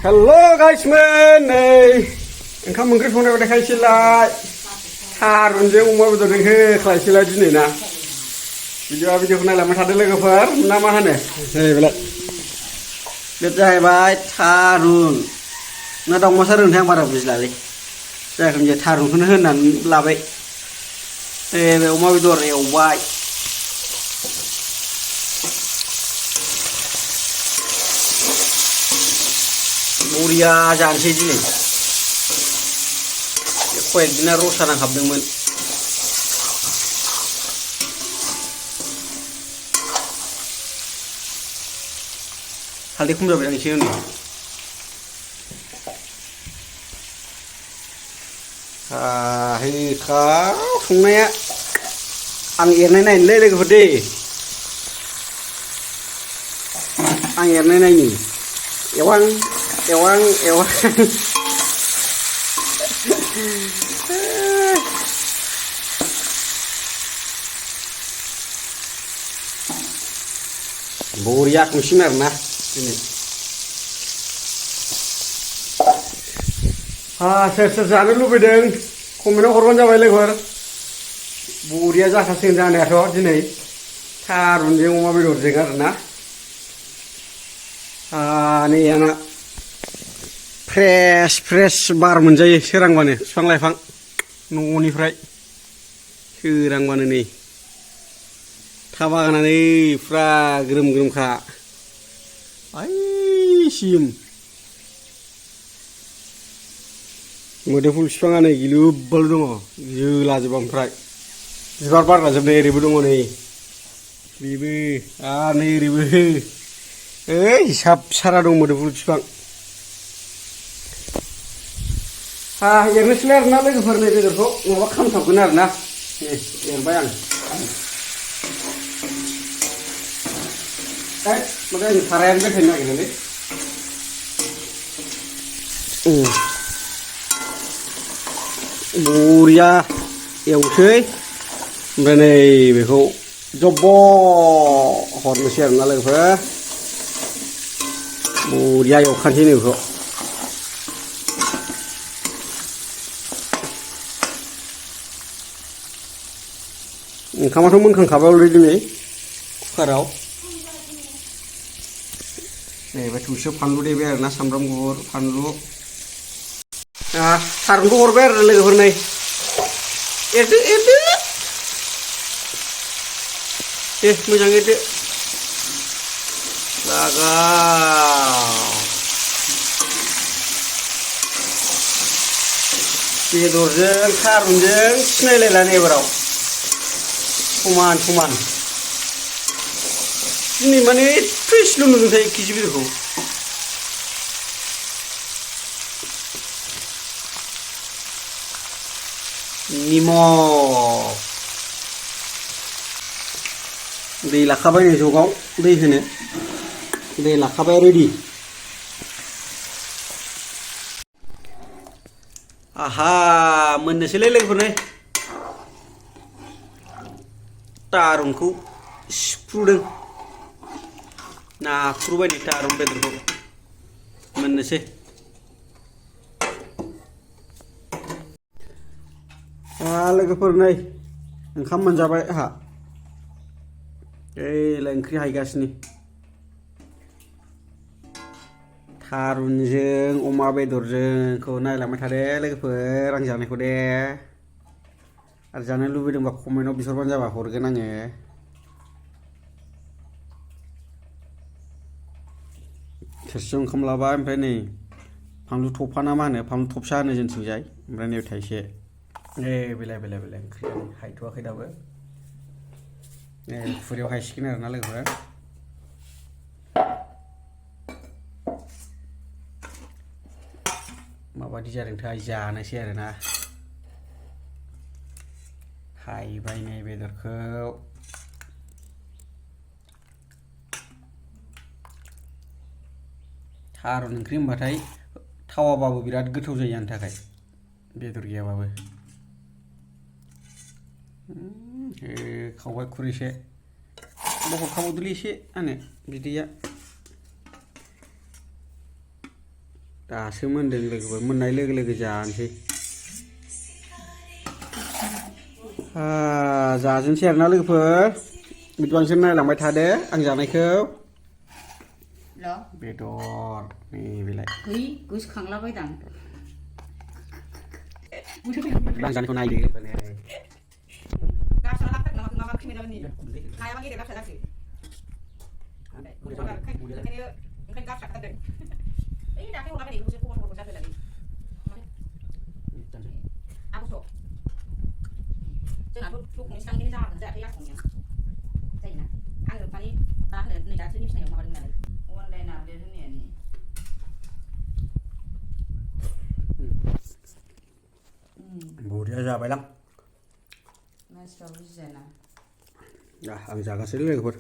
Hello guysmen, ओंखाम ओंख्रि संनायाव देखायसैलाय थारुनजों अमा बेदरजोंसो खालायसैलाय दिनै ना भिडिअखौ नायलांबाय थादो लोगोफोर ना मा होनो बेलाय बे जाहैबाय थारुन ना दाउमासार होनोथाय आं बारा बुजिलालै जायखिजाया जे थारुनखौनो होनानै लाबाय बे अमा बेदर एवबाय बरिया जानोसै दिनै कयेक दिना रसा नांहाबदोंमोन हालदै खम जाबाय आं एसे होनो संनाया आं एरनाय नायनोलै लोगोफोर दे आं एरनाय नायनो एवां एवां एवां बरिया संसिगोन आरोना दिनै सोर सोर जानो लुबैदों कमेन्टआव हरबानो जाबाय लोगोफोर बरिया जाखासिगोन जानायाथ' दिनै थारुनजों अमा बेदरजों आरोना नै आंना फ्रेश बार मोनजायो सोरांबानो बिफां लाइफां न'निफ्राय सोरांबानो नै था बागाना नै फुरा ग्रोम ग्रोमखा आइसिम मोदोमफुल बिफाङा नै गिलुबाल दङ जोलाजोब ओमफ्राय बिबार बारलाजोबनाय ओरैबो दङ नै बेबो आरो नै ओरैबो हिसाब सारा दं मोदोमफुल बिफां एरनोसैलाय आरोना लोगोफोर नै बेदरखौ नङाबा खामथाबगोन आरोना एरबाय आं माने आं सारायानो बेखायनो नागिरदोंलै बरिया एवसै ओमफ्राय नै बेखौ जब्ब हरनोसै आरोना लोगोफोर बरिया एवखानोसै नै बेखौ ओंखामाथ' मोनखांखाबाय अलरेडि नै कुकाराव नै बे थौसियाव फानलु देबाय आरोना सामब्राम गुफुर फानलु थारुनखौ हरबाय आरो लोगोफोर नै एरदो दे मोजां एरदो लागाव बेदरजों थारुनजों सिनायलायला नै एबाराव समान दिनै माने एथ' इसेल' नुदोंथाय 1 केजि बेदरखौ निमक दै लाखाबाय नै जगाव दै होनो दै लाखाबाय रेडि आहा मोननोसैलै लोगोफोर नै थारुनखौ सिफ्रुदों नाफ्रुबाय नै थारुन बेदरखौ मोननोसै लोगोफोर नै ओंखाम मोनजाबाय आंहा ओइलाय ओंख्रि हायगासिनो थारुनजों अमा बेदरजोंखौ नायलांबाय थादो लोगोफोर आं जानायखौ दे आरो जानो लुबैदोंबा कमेन्टआव बिहरबानो जाबाय हरगोन आङो थोरसियाव ओंखाम लाबाय ओमफ्राय नै फानलु थफा ना मा होनो फानलु थफसा होनो जोंथिंजाय ओमफ्राय नै थाइसे बेलाय ओंख्रिया हायथ'वाखै दाबो खुरैयाव हायसिगोन आरोना लोगोफोर माबादि जादोंथाय जानोसै आरोना हायबाय नै बेदरखौ थारुन ओंख्रि होनबाथाय थावाबाबो बिराद गोथाव जायो आंनि थाखाय बेदर गैयाबाबो खावबाय खुरैसे बहरखाबावदोलै एसे आंनो बिदैया दासो मोनदों लोगोफोर मोननाय लोगो लोगो जानोसै जाजोबनोसै आरोना लोगोफोर बिदिबांसो नायलांबाय थादो आं जानायखौ बेदर नै बेलाय गोसोखांलाबायदां आं जानायखौ नायदो जोंनाथ' लुकनि सिगांनि जागोन जायाखै आसंनिया जायोना आङो माने मा होनो नै दासो निफ्राय माबादों नालाय अनलाइन आपडेट होनायानो बरिया जाबायलां मानसिफ्रा बुजियाना आं जागासिनो लोगोफोर